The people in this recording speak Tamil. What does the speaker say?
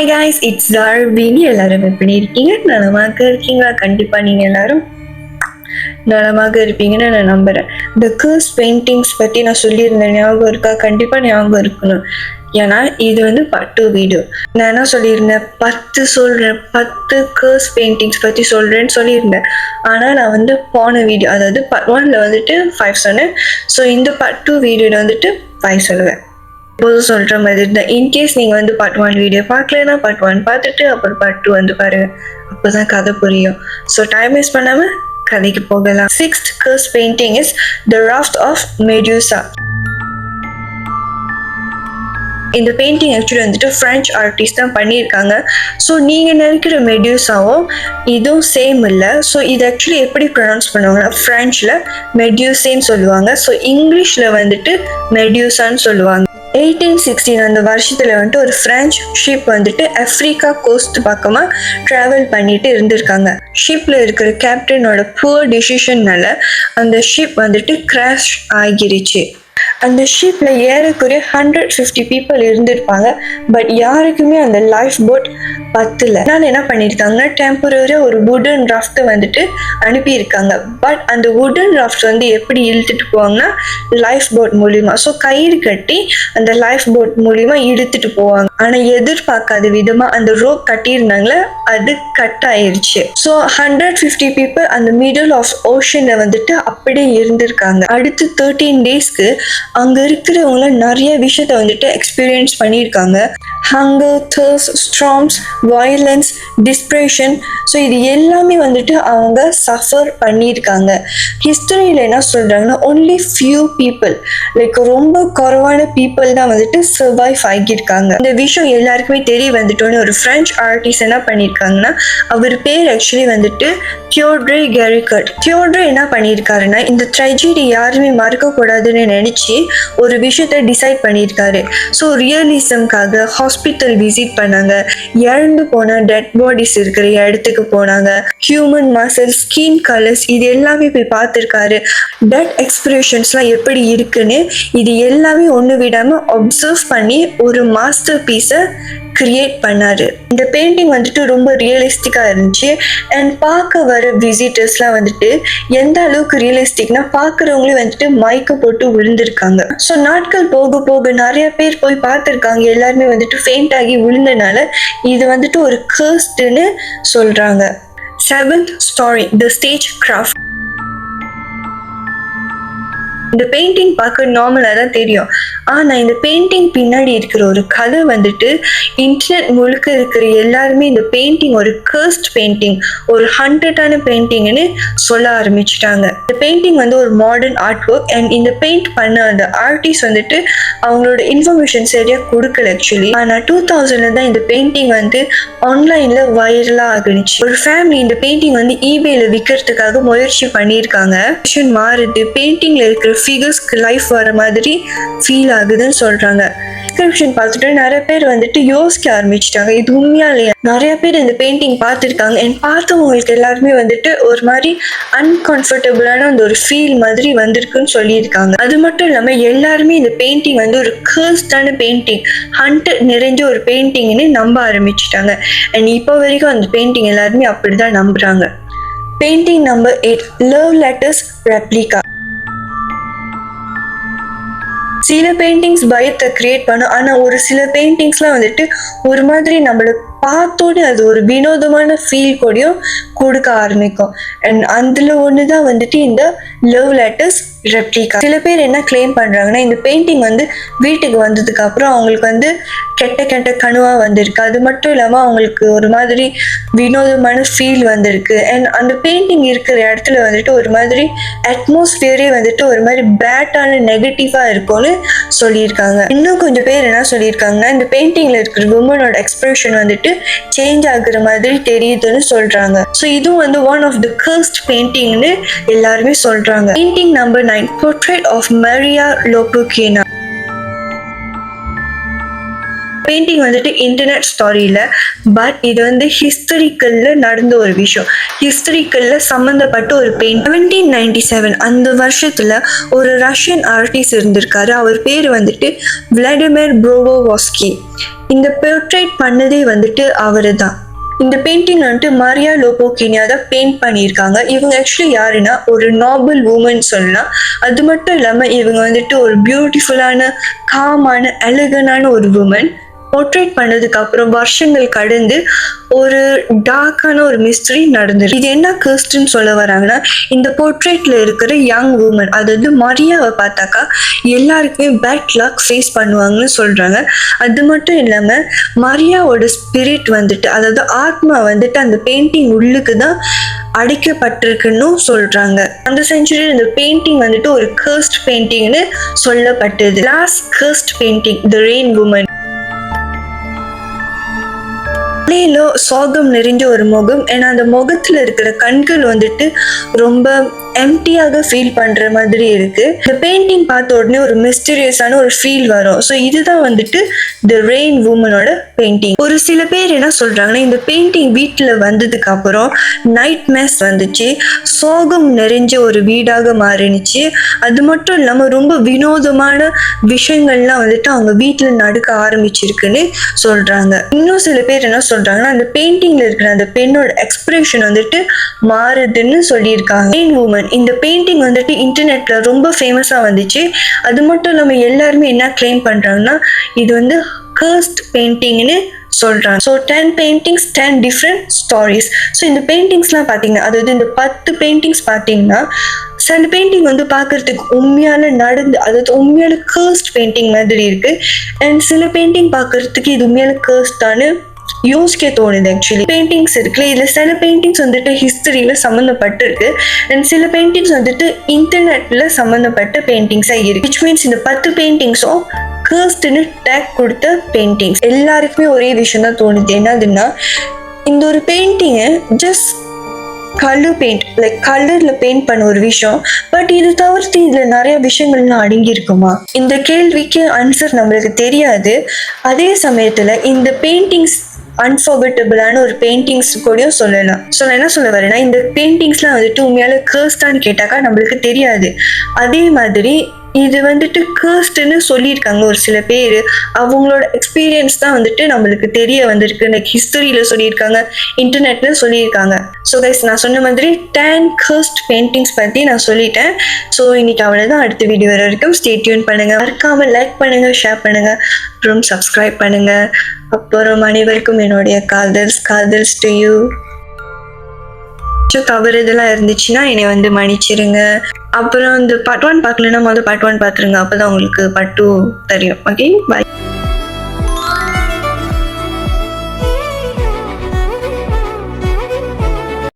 Hi guys, it's Zarvini. எல்லாரும் எப்படி இருக்கீங்க? நலமாக இருக்கீங்களா? கண்டிப்பா நீங்க எல்லாரும் நலமாக இருப்பீங்கன்னு நான் நம்புறேன். இந்த கர்ஸ் பெயிண்டிங்ஸ் பத்தி நான் சொல்லியிருந்தேன், ஞாபகம் இருக்கா? கண்டிப்பா ஞாபகம் இருக்கணும். ஏன்னா இது வந்து பார்ட் 2 வீடியோ. நான் என்ன சொல்லியிருந்தேன், 10 கர்ஸ் பெயிண்டிங்ஸ் பத்தி சொல்றேன்னு சொல்லியிருந்தேன். ஆனா நான் வந்து போன வீடியோ, அதாவது பார்ட் 1ல வந்துட்டு 5 சொன்னேன். ஸோ இந்த பார்ட் 2 வீடியோல வந்துட்டு 5 சொல்லுவேன். எப்போதும் சொல்ற மாதிரி தான். இன்கேஸ் நீங்க வந்து பார்ட் 1 வீடியோ பார்க்கலன்னா பார்ட் 1 பார்த்துட்டு அப்புறம் பார்ட் 2 வந்து பாருங்க. அப்போதான் கதை புரியும். ஸோ டைம் வேஸ்ட் பண்ணாம கதைக்கு போகலாம். 6th curse painting is The Raft of Medusa. இந்த பெயிண்டிங் ஆக்சுவலி வந்துட்டு ஃப்ரெஞ்ச் ஆர்டிஸ்ட் தான் பண்ணியிருக்காங்க. ஸோ நீங்கள் நினைக்கிற மெடியூசாவும் இதுவும் சேம் இல்லை. ஸோ இது ஆக்சுவலி எப்படி ப்ரொனவுன்ஸ் பண்ணுவாங்கன்னா, ஃப்ரெஞ்சில் மெடியூசேன்னு சொல்லுவாங்க. ஸோ இங்கிலீஷில் வந்துட்டு மெடியூசான்னு சொல்லுவாங்க. 1816 அந்த வருஷத்துல வந்துட்டு ஒரு பிரெஞ்சு ஷிப் வந்துட்டு ஆப்பிரிக்கா கோஸ்ட் பக்கமா டிராவல் பண்ணிட்டு இருந்திருக்காங்க. ஷிப்ல இருக்கிற கேப்டனோட புவர் டிசிஷன்னால அந்த ஷிப் வந்துட்டு கிராஷ் ஆகிருச்சு. அந்த ஷிப்ல ஏறக்குறைய 150 பீப்புள் இருந்திருப்பாங்க. பட் யாருக்குமே அந்த லைஃப் போட் பத்தல. அதனால என்ன பண்ணிருக்காங்கன்னா, டெம்பரரியா ஒரு வுடன் ராஃப்ட் வந்துட்டு அனுப்பியிருக்காங்க. பட் அந்த வுடன் ராஃப்ட் வந்து எப்படி இழுத்துட்டு போவாங்கன்னா, லைஃப் போட் மூலியமா. ஸோ கயிறு கட்டி அந்த லைஃப் போட் மூலியமா இழுத்துட்டு போவாங்க. ஆனா எதிர்பார்க்காத விதமா அந்த ரோப் கட்டியிருந்தாங்களே, அது கட் ஆயிருச்சு. ஸோ 150 பீப்புள் அந்த மிடில் ஆஃப் ஓஷன்ல வந்துட்டு அப்படியே இருந்திருக்காங்க. அடுத்து 13 டேஸ்க்கு அங்க இருக்கிறவங்கள நிறைய விஷயத்த வந்துட்டு எக்ஸ்பீரியன்ஸ் பண்ணியிருக்காங்க. Hunger, thirst, storms, violence, depression. So இது எல்லாமே வந்துட்டு அவங்க சஃபர் பண்ணியிருக்காங்க. ஹிஸ்டரியில் என்ன சொல்றாங்கன்னா, ஒன்லி ஃபியூ பீப்புள், லைக் ரொம்ப குறைவான பீப்புள் தான் வந்துட்டு சர்வைவ் ஆகியிருக்காங்க. இந்த விஷயம் எல்லாருக்குமே தெரிய வந்துட்டோன்னு ஒரு பிரெஞ்சு ஆர்டிஸ்ட் என்ன பண்ணியிருக்காங்கன்னா, அவர் பேர் ஆக்சுவலி வந்துட்டு தியோட்ரே கெரிகட். தியோட்ரே என்ன பண்ணியிருக்காருன்னா, இந்த ட்ரெஜடி யாருமே மறக்க கூடாதுன்னு நினைச்சு ஒரு விஷயத்த டிசைட் பண்ணியிருக்காரு. ஸோ ரியலிசம்காக ஹாஸ்பிட்டல் விசிட் பண்ணாங்க. இறந்து போன டெட் பாடிஸ் இருக்கிற இடத்துக்கு போனாங்க. ஹியூமன் மசில், ஸ்கின் கலர்ஸ், இது எல்லாமே போய் பார்த்துருக்காரு. டெட் எக்ஸ்பிரஷன்ஸ்லாம் எப்படி இருக்குன்னு இது எல்லாமே ஒன்று விடாம அப்சர்வ் பண்ணி ஒரு மாஸ்டர் பீஸை கிரியேட் பண்ணாரு. இந்த பெயிண்டிங் வந்துட்டு ரொம்ப ரியலிஸ்டிக்கா இருந்துச்சு. அண்ட் பார்க்க வர விசிட்டர்ஸ்லாம் வந்துட்டு எந்த அளவுக்கு ரியலிஸ்டிக்னா, பார்க்குறவங்களே வந்துட்டு மயக்க போட்டு விழுந்திருக்காங்க. ஸோ நாட்கள் போக போக நிறைய பேர் போய் பார்த்துருக்காங்க. எல்லாருமே வந்துட்டு ஃபெயிண்ட் ஆகி விழுந்தனால இது வந்துட்டு ஒரு கர்ஸ்டுன்னு சொல்றாங்க. 7th story, The Stagecraft. இந்த பெயிண்டிங் பார்க்க நார்மலாக தான் தெரியும். ஆனால் இந்த பெயிண்டிங் பின்னாடி இருக்கிற ஒரு கதை வந்துட்டு இன்டர்நெட் முழுக்க இருக்கிற எல்லாருமே இந்த பெயிண்டிங் ஒரு கர்ஸ்ட் பெயிண்டிங், ஒரு ஹண்டடான பெயிண்டிங்னு சொல்ல ஆரம்பிச்சுட்டாங்க. இந்த பெயிண்டிங் வந்து ஒரு மாடர்ன் ஆர்ட் ஒர்க். அண்ட் இந்த பெயிண்ட் பண்ண அந்த ஆர்டிஸ்ட் வந்துட்டு அவங்களோட இன்ஃபர்மேஷன் சரியாக கொடுக்கல ஆக்சுவலி. ஆனால் 2000 தான் இந்த பெயிண்டிங் வந்து ஆன்லைனில் வைரலாக ஆகிடுச்சு. ஒரு ஃபேமிலி இந்த பெயிண்டிங் வந்து ஈபேல விற்கிறதுக்காக முயற்சி பண்ணியிருக்காங்க. மாறுது, பெயிண்டிங்ல இருக்கிற ஃபிகர்ஸ்க்கு லைஃப் வர மாதிரி ஃபீல் ஆகுதுன்னு சொல்றாங்க. டிஸ்கிரிப்ஷன் பார்த்துட்டு நிறைய பேர் வந்துட்டு யோசிக்க ஆரம்பிச்சிட்டாங்க, இது உண்மையா இல்லையா. நிறைய பேர் இந்த பெயிண்டிங் பார்த்துருக்காங்க. அண்ட் பார்த்தவங்களுக்கு எல்லாருமே வந்துட்டு ஒரு மாதிரி அன்கம்ஃபர்டபுளான அந்த ஒரு ஃபீல் மாதிரி வந்திருக்குன்னு சொல்லியிருக்காங்க. அது மட்டும் இல்லாம எல்லாருமே இந்த பெயிண்டிங் வந்து ஒரு கர்ஸ்டான பெயிண்டிங், ஹண்டட் நிறைஞ்ச ஒரு பெயிண்டிங்னு நம்ப ஆரம்பிச்சிட்டாங்க. அண்ட் இப்போ வரைக்கும் அந்த பெயிண்டிங் எல்லாருமே அப்படிதான் நம்புறாங்க. Painting number 8, love letters replica. சில பெயிண்டிங்ஸ் பயத்தை கிரியேட் பண்ணும். ஆனா ஒரு சில பெயிண்டிங்ஸ்லாம் வந்துட்டு ஒரு மாதிரி நம்மள பார்த்தோடு அது ஒரு வினோதமான ஃபீல் கூடயும் கொடுக்க ஆரம்பிக்கும். அண்ட் அதுல ஒண்ணுதான் வந்துட்டு இந்த லவ் லெட்டர்ஸ் ரெப்ளிகா. சில பேர் என்ன கிளைம் பண்றாங்கன்னா, இந்த பெயிண்டிங் வந்து வீட்டுக்கு வந்ததுக்கு அப்புறம் அவங்களுக்கு வந்து கெட்ட கெட்ட கனவா வந்திருக்கு. அது மட்டும் இல்லாம அவங்களுக்கு ஒரு மாதிரி வினோதமான ஃபீல் வந்திருக்கு. அண்ட் அந்த பெயிண்டிங் இருக்கிற இடத்துல வந்துட்டு ஒரு மாதிரி அட்மாஸ்பியரே வந்துட்டு ஒரு மாதிரி பேட்டான நெகட்டிவா இருக்கும்னு சொல்லியிருக்காங்க. இன்னும் கொஞ்சம் பேர் என்ன சொல்லியிருக்காங்கன்னா, இந்த பெயிண்டிங்ல இருக்கிற உமனோட எக்ஸ்பிரஷன் வந்துட்டு சேஞ்ச் ஆகுற மாதிரி தெரியுதுன்னு சொல்றாங்க. ஸோ இதுவும் வந்து ஒன் ஆஃப் த கர்ஸ்ட் பெயிண்டிங்னு எல்லாருமே சொல்றாங்க. Painting number 9, Portrait of Maria Lopukina. Painting வந்துட்டு இன்டர்நெட் ஸ்டாரி இல்லை, பட் இது வந்து ஹிஸ்டரிக்கல்ல நடந்த ஒரு விஷயம், ஹிஸ்டரிக்கல்ல சம்மந்தப்பட்ட ஒரு பெயிண்ட். 1797 அந்த வருஷத்துல ஒரு ரஷ்யன் ஆர்டிஸ்ட் இருந்திருக்காரு. அவர் பேர் வந்துட்டு விளாடிமிர் ப்ரோவோவாஸ்கி. இந்த போர்ட்ரேட் பண்ணதே வந்துட்டு அவரு தான். இந்த பெயிண்டிங் வந்துட்டு மரியா லோபோகினியா தான் பெயிண்ட் பண்ணியிருக்காங்க. இவங்க ஆக்சுவலி யாருன்னா ஒரு நாபல் உமன் சொல்லலாம். அது மட்டும் இல்லாம இவங்க வந்துட்டு ஒரு பியூட்டிஃபுல்லான, காமான, எலகனான ஒரு உமன். போர்ட்ரேட் பண்ணதுக்கு அப்புறம் வருஷங்கள் கடந்து ஒரு டார்க்கான ஒரு மிஸ்ட்ரி நடந்துருக்கு. இது என்ன கர்ஸ்ட்னு சொல்ல வராங்கன்னா, இந்த போர்ட்ரேட்ல இருக்கிற யங் உமன், அதாவது மரியாவை பார்த்தாக்கா எல்லாருக்குமே பேட் லக் ஃபேஸ் பண்ணுவாங்கன்னு சொல்றாங்க. அது மட்டும் இல்லாம மரியாவோட ஸ்பிரிட் வந்துட்டு, அதாவது ஆத்மா வந்துட்டு அந்த பெயிண்டிங் உள்ளுக்கு தான் அடைக்கப்பட்டிருக்குன்னு சொல்றாங்க. அந்த செஞ்சுரியில் இந்த பெயிண்டிங் வந்துட்டு ஒரு கர்ஸ்ட் பெயிண்டிங்னு சொல்லப்பட்டது. Last cursed painting the rain woman. சோகம் நிறைஞ்ச ஒரு முகம். ஏன்னா அந்த முகத்துல இருக்கிற கண்கள் வந்துட்டு ரொம்ப எம்டியாக ஃபீல் பண்ற மாதிரி இருக்கு. இந்த பெயிண்டிங் பார்த்த உடனே ஒரு மிஸ்டீரியஸான ஒரு ஃபீல் வரும். ஸோ இதுதான் வந்துட்டு தி ரெயின் உமனோட பெயிண்டிங். ஒரு சில பேர் என்ன சொல்றாங்கன்னா, இந்த பெயிண்டிங் வீட்டில் வந்ததுக்கு அப்புறம் நைட் மேஸ் வந்துச்சு, சோகம் நிறைஞ்ச ஒரு வீடாக மாறினுச்சு. அது மட்டும் இல்லாம ரொம்ப வினோதமான விஷயங்கள்லாம் வந்துட்டு அவங்க வீட்டில் நடக்க ஆரம்பிச்சிருக்குன்னு சொல்றாங்க. இன்னும் சில பேர் என்ன சொல்றாங்கன்னா, அந்த பெயிண்டிங்ல இருக்கிற அந்த பெண்ணோட எக்ஸ்பிரஷன் வந்துட்டு மாறுதுன்னு சொல்லியிருக்காங்க. ரெயின் உமன் இந்த பெயிண்டிங் வந்துட்டு இன்டர்நெட்ல ரொம்ப ஃபேமஸா வந்துச்சு. அது மட்டும் இல்லாம எல்லாருமே என்ன கிளைம் பண்றாங்கன்னா, இது வந்து கர்ஸ்ட் பெயிண்டிங்னு சொல்றாங்க. So 10 paintings 10 different stories. So இந்த பெயிண்டிங்ஸ்லாம் பார்த்தீங்கன்னா, அதாவது இந்த 10 பெயிண்டிங்ஸ் பார்த்தீங்கன்னா, சில பெயிண்டிங் வந்து பார்க்கறதுக்கு உண்மையால நடந்து, அதாவது உண்மையால கர்ஸ்ட் பெயிண்டிங் மாதிரி இருக்கு. அண்ட் சில பெயிண்டிங் பார்க்கறதுக்கு இது உண்மையால கர்ஸ்டானு யோசிக்க தோணுது. ஆக்சுவலி பெயிண்டிங்ஸ் இருக்குல்ல, இதுல சில பெயிண்டிங்ஸ் வந்துட்டு ஹிஸ்டரியில சம்மந்தப்பட்டு இருக்கு, அண்ட் சில பெயிண்டிங்ஸ் வந்துட்டு இன்டர்நெட்ல சம்மந்தப்பட்ட பெயிண்டிங்ஸா இருக்கு. விச் மீன்ஸ் இந்த 10 பெயிண்டிங்ஸும் கர்ஸ்ட்னு டேக் கொடுத்த பெயிண்டிங்ஸ். எல்லாருக்குமே ஒரே விஷயம் தான் தோணுது. என்னதுன்னா, இந்த ஒரு பெயிண்டிங்கை ஜஸ்ட் கலர் பெயிண்ட், லைக் கலர்ல பெயிண்ட் பண்ண ஒரு விஷயம், பட் இது தவிர்த்து இதுல நிறைய விஷயங்கள்லாம் அடங்கி இருக்குமா? இந்த கேள்விக்கு ஆன்சர் நம்மளுக்கு தெரியாது. அதே சமயத்துல இந்த பெயிண்டிங்ஸ் அன்ஃபர்கெட்டபிளான ஒரு பெயிண்டிங்ஸ் கூடயும் சொல்லலாம். ஸோ நான் என்ன சொல்ல வரேன்னா, இந்த பெயிண்டிங்ஸ்லாம் வந்துட்டு உண்மையால கர்ஸ்டான்னு கேட்டாக்கா நம்மளுக்கு தெரியாது. அதே மாதிரி இது வந்துட்டு கர்ஸ்ட்னு சொல்லியிருக்காங்க ஒரு சில பேர். அவங்களோட எக்ஸ்பீரியன்ஸ் தான் வந்துட்டு நம்மளுக்கு தெரிய வந்திருக்கு. லைக் ஹிஸ்டரியில சொல்லியிருக்காங்க, இன்டர்நெட்ல சொல்லியிருக்காங்க. ஸோ கைஸ், நான் சொன்ன மாதிரி 10 கர்ஸ்ட் பெயிண்டிங்ஸ் பற்றி நான் சொல்லிட்டேன். ஸோ இன்னைக்கு அவ்வளோதான். அடுத்த வீடியோ வர வரைக்கும் ஸ்டே டியூன் பண்ணுங்க. மறக்காம லைக் பண்ணுங்க, ஷேர் பண்ணுங்க, அப்புறம் சப்ஸ்கிரைப் பண்ணுங்க. அப்புறம் அனைவருக்கும் என்னுடைய காதல்ஸ் டு யூ. தவறு இதெல்லாம் இருந்துச்சுன்னா என்னை வந்து மன்னிச்சிருங்க. அப்புறம் இந்த பார்ட் 1 பார்க்கலன்னா பார்ட் 1 பார்த்துருங்க. அப்போதான் உங்களுக்கு பார்ட் 2 தெரியும். ஓகே, பாய்.